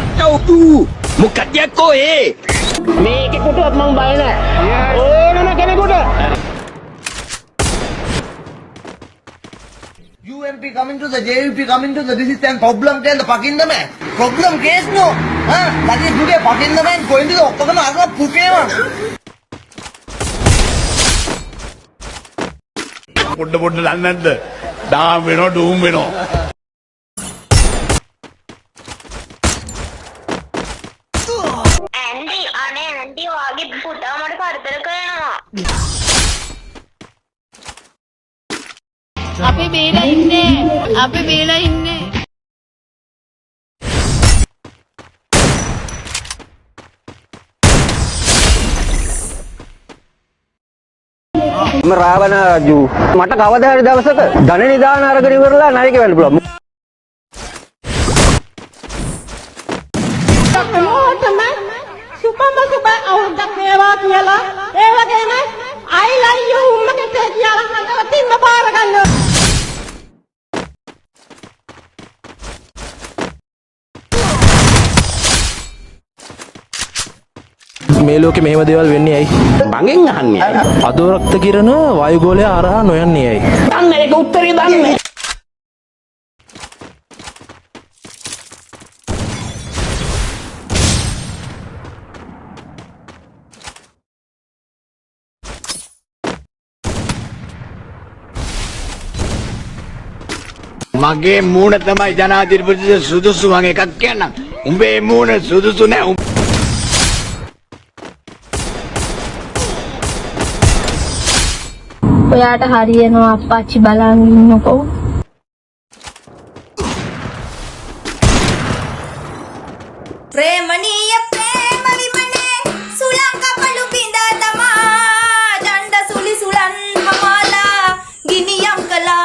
kacau tu. Muka dia kau මේකෙකුට මං බය නැහැ. ඕනම කෙනෙකුට UMP coming to the JVP coming to the this is an problem tell the fucking the man. Problem case no. That is today fucking the man going to the octagon arna pukema. පොඩ පොඩ දන්නේ නැද්ද? දාම් වෙනවා ඩූම් වෙනවා. Andy අනේ Andy වාගේ පුතා මට කරදර කරනවා. අපි බේලා ඉන්නේ. මම රාවණ රජු මට කවදා හරි දවසක ධන නිදාන අරගෙන ඉවරලා නායක වෙන්න පුළුවන්. සුපම අවුරුද්දක් වේවා කියලා ඒ වගේම I love you මගේ කියලා හදවතින්ම බාර ගන්නවා. මේ ලෝකෙ මෙහෙම දේවල් වෙන්නේ ඇයි? මගෙන් අහන්නේ. අදෝරක්ත කිරණ වායුගෝලය හරහා නොයන්නේ ඇයි? දන්නේ ඒක උත්තරේ දන්නේ. මගේ මූණ තමයි ජනාධිපති සුදුසු මම එකක් කියන්නම්. උඹේ මූණ සුදුසු නෑ. ඔයාට හරියනවා අප්පච්චි බලන් ඉන්නකෝ. ප්‍රේමණීය ප්‍රේම විමනේ සුලං කපලු බිඳා තමා දණ්ඩ සුලි සුලන් හමාලා ගිනියම් කලා